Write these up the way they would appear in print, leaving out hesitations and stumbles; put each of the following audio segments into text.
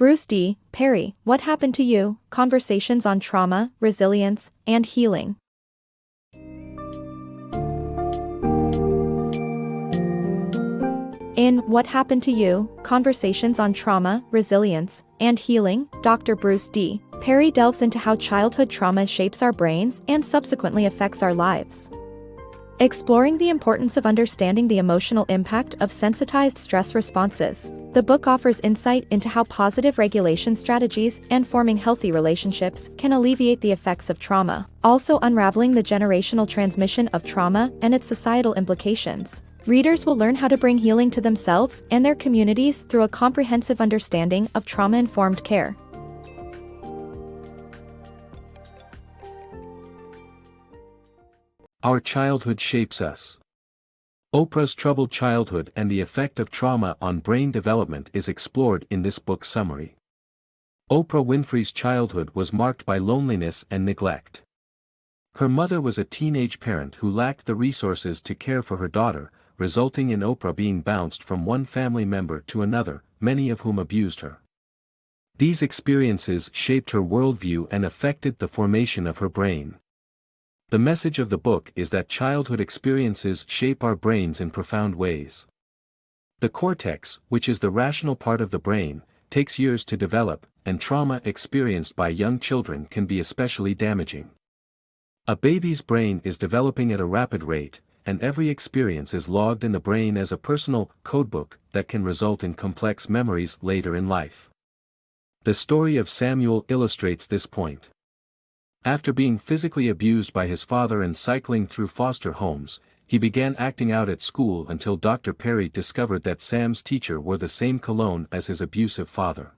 BruceDPerry, What Happened to You? Conversations on Trauma, Resilience, and Healing. In What Happened to You? Conversations on Trauma, Resilience, and Healing, Dr. BruceDPerry delves into how childhood trauma shapes our brains and subsequently affects our lives. Exploring the importance of understanding the emotional impact of sensitized stress responses, the book offers insight into how positive regulation strategies and forming healthy relationships can alleviate the effects of trauma, also unraveling the generational transmission of trauma and its societal implications. Readers will learn how to bring healing to themselves and their communities through a comprehensive understanding of trauma-informed care. Our childhood shapes us. Oprah's troubled childhood and the effect of trauma on brain development is explored in this book summary. Oprah Winfrey's childhood was marked by loneliness and neglect. Her mother was a teenage parent who lacked the resources to care for her daughter, resulting in Oprah being bounced from one family member to another, many of whom abused her. These experiences shaped her worldview and affected the formation of her brain. The message of the book is that childhood experiences shape our brains in profound ways. The cortex, which is the rational part of the brain, takes years to develop, and trauma experienced by young children can be especially damaging. A baby's brain is developing at a rapid rate, and every experience is logged in the brain as a personal codebook that can result in complex memories later in life. The story of Samuel illustrates this point. After being physically abused by his father and cycling through foster homes, he began acting out at school until Dr. Perry discovered that Sam's teacher wore the same cologne as his abusive father.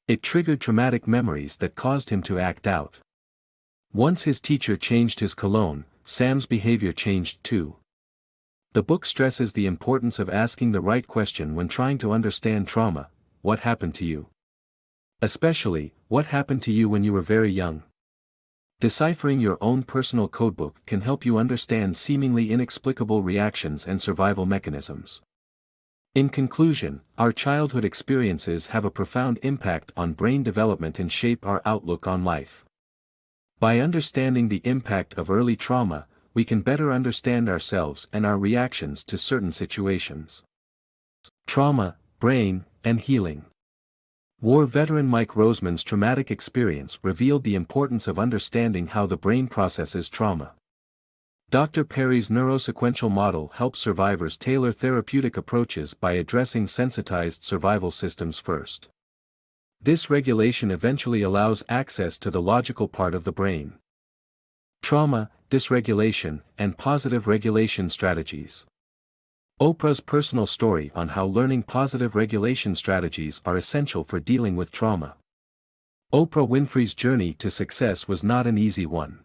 It triggered traumatic memories that caused him to act out. Once his teacher changed his cologne, Sam's behavior changed too. The book stresses the importance of asking the right question when trying to understand trauma: what happened to you? Especially, what happened to you when you were very young? Deciphering your own personal codebook can help you understand seemingly inexplicable reactions and survival mechanisms. In conclusion, our childhood experiences have a profound impact on brain development and shape our outlook on life. By understanding the impact of early trauma, we can better understand ourselves and our reactions to certain situations. Trauma, brain, and healing. War veteran Mike Roseman's traumatic experience revealed the importance of understanding how the brain processes trauma. Dr. Perry's neurosequential model helps survivors tailor therapeutic approaches by addressing sensitized survival systems first. This regulation eventually allows access to the logical part of the brain. Trauma, dysregulation, and positive regulation strategies. Oprah's personal story on how learning positive regulation strategies are essential for dealing with trauma. Oprah Winfrey's journey to success was not an easy one.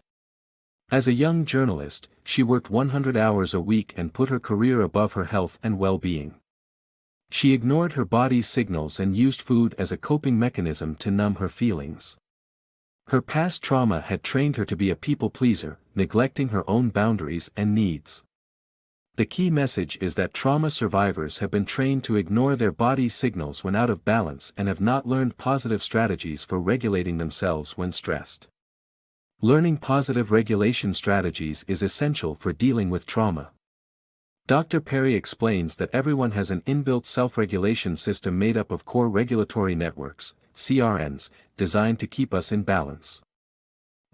As a young journalist, she worked 100 hours a week and put her career above her health and well-being. She ignored her body's signals and used food as a coping mechanism to numb her feelings. Her past trauma had trained her to be a people pleaser, neglecting her own boundaries and needs. The key message is that trauma survivors have been trained to ignore their body's signals when out of balance and have not learned positive strategies for regulating themselves when stressed. Learning positive regulation strategies is essential for dealing with trauma. Dr. Perry explains that everyone has an inbuilt self-regulation system made up of core regulatory networks, CRNs, designed to keep us in balance.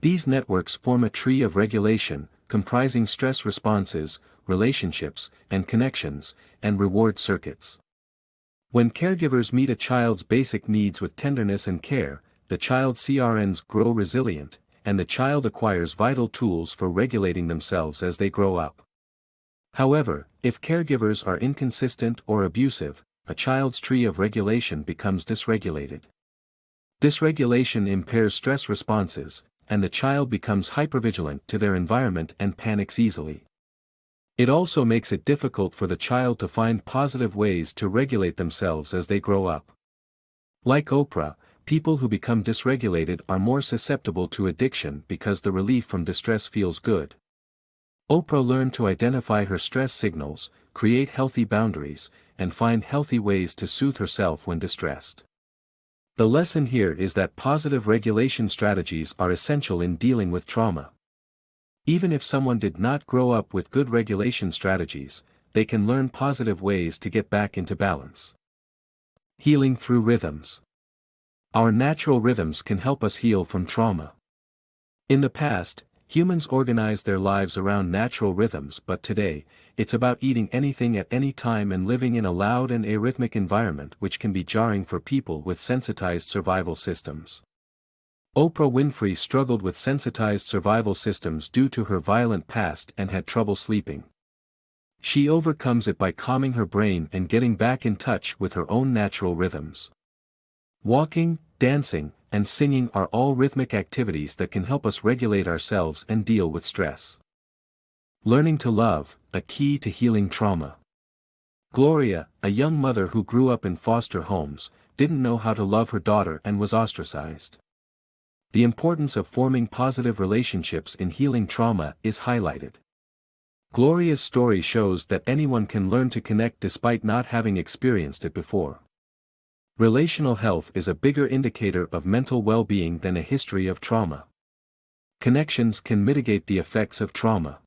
These networks form a tree of regulation, comprising stress responses, relationships, and connections, and reward circuits. When caregivers meet a child's basic needs with tenderness and care, the child's CRNs grow resilient, and the child acquires vital tools for regulating themselves as they grow up. However, if caregivers are inconsistent or abusive, a child's tree of regulation becomes dysregulated. Dysregulation impairs stress responses, and the child becomes hypervigilant to their environment and panics easily. It also makes it difficult for the child to find positive ways to regulate themselves as they grow up. Like Oprah, people who become dysregulated are more susceptible to addiction because the relief from distress feels good. Oprah learned to identify her stress signals, create healthy boundaries, and find healthy ways to soothe herself when distressed. The lesson here is that positive regulation strategies are essential in dealing with trauma. Even if someone did not grow up with good regulation strategies, they can learn positive ways to get back into balance. Healing through rhythms. Our natural rhythms can help us heal from trauma. In the past, humans organized their lives around natural rhythms, but today, it's about eating anything at any time and living in a loud and arrhythmic environment, which can be jarring for people with sensitized survival systems. Oprah Winfrey struggled with sensitized survival systems due to her violent past and had trouble sleeping. She overcomes it by calming her brain and getting back in touch with her own natural rhythms. Walking, dancing, and singing are all rhythmic activities that can help us regulate ourselves and deal with stress. Learning to love, a key to healing trauma. Gloria, a young mother who grew up in foster homes, didn't know how to love her daughter and was ostracized. The importance of forming positive relationships in healing trauma is highlighted. Gloria's story shows that anyone can learn to connect despite not having experienced it before. Relational health is a bigger indicator of mental well-being than a history of trauma. Connections can mitigate the effects of trauma.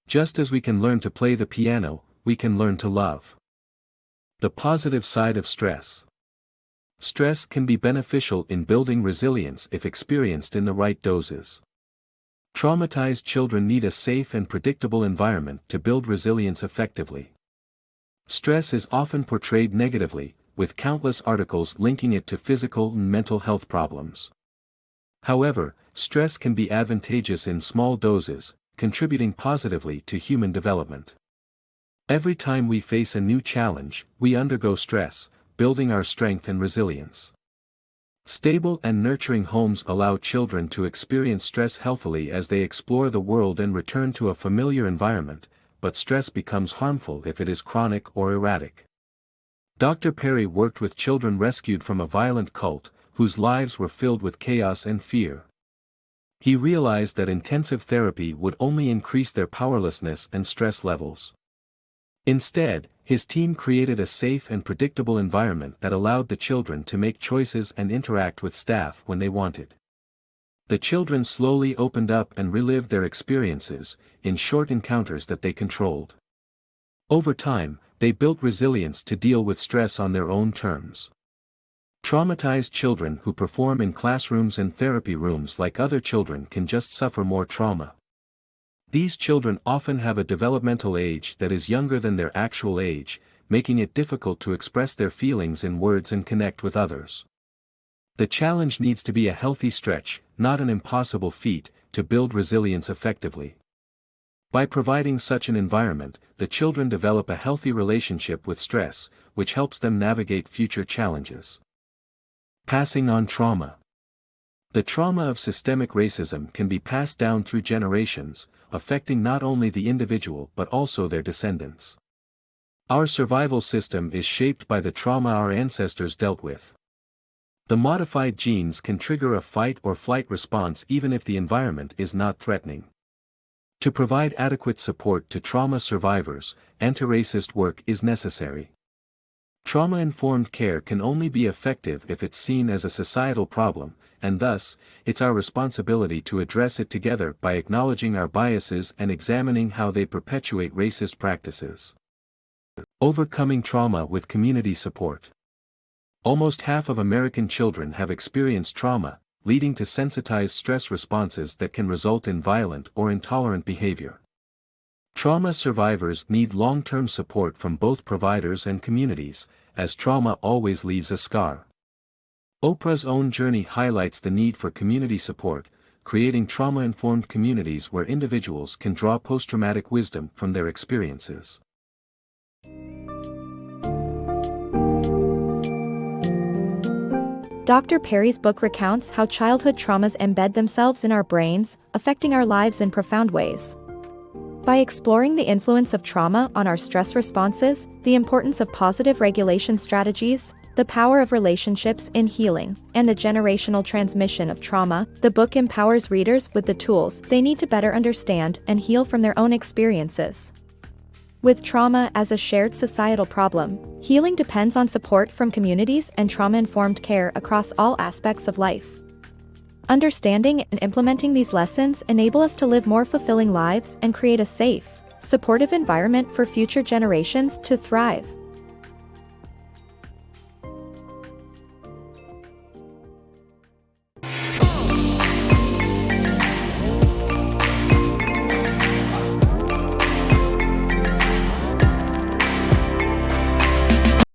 Just as we can learn to play the piano, we can learn to love. The positive side of stress. Stress can be beneficial in building resilience if experienced in the right doses. Traumatized children need a safe and predictable environment to build resilience effectively. Stress is often portrayed negatively, with countless articles linking it to physical and mental health problems. However, stress can be advantageous in small doses, contributing positively to human development. Every time we face a new challenge, we undergo stress, building our strength and resilience. Stable and nurturing homes allow children to experience stress healthily as they explore the world and return to a familiar environment, but stress becomes harmful if it is chronic or erratic. Dr. Perry worked with children rescued from a violent cult, whose lives were filled with chaos and fear. He realized that intensive therapy would only increase their powerlessness and stress levels. Instead, his team created a safe and predictable environment that allowed the children to make choices and interact with staff when they wanted. The children slowly opened up and relived their experiences, in short encounters that they controlled. Over time, they built resilience to deal with stress on their own terms. Traumatized children who perform in classrooms and therapy rooms like other children can just suffer more trauma. These children often have a developmental age that is younger than their actual age, making it difficult to express their feelings in words and connect with others. The challenge needs to be a healthy stretch, not an impossible feat, to build resilience effectively. By providing such an environment, the children develop a healthy relationship with stress, which helps them navigate future challenges. Passing on trauma. The trauma of systemic racism can be passed down through generations, affecting not only the individual but also their descendants. Our survival system is shaped by the trauma our ancestors dealt with. The modified genes can trigger a fight or flight response even if the environment is not threatening. To provide adequate support to trauma survivors, anti-racist work is necessary. Trauma-informed care can only be effective if it's seen as a societal problem, and thus, it's our responsibility to address it together by acknowledging our biases and examining how they perpetuate racist practices. Overcoming trauma with community support. Almost half of American children have experienced trauma, leading to sensitized stress responses that can result in violent or intolerant behavior. Trauma survivors need long-term support from both providers and communities, as trauma always leaves a scar. Oprah's own journey highlights the need for community support, creating trauma-informed communities where individuals can draw post-traumatic wisdom from their experiences. Dr. Perry's book recounts how childhood traumas embed themselves in our brains, affecting our lives in profound ways. By exploring the influence of trauma on our stress responses, the importance of positive regulation strategies, the power of relationships in healing, and the generational transmission of trauma, the book empowers readers with the tools they need to better understand and heal from their own experiences. With trauma as a shared societal problem, healing depends on support from communities and trauma-informed care across all aspects of life. Understanding and implementing these lessons enable us to live more fulfilling lives and create a safe, supportive environment for future generations to thrive.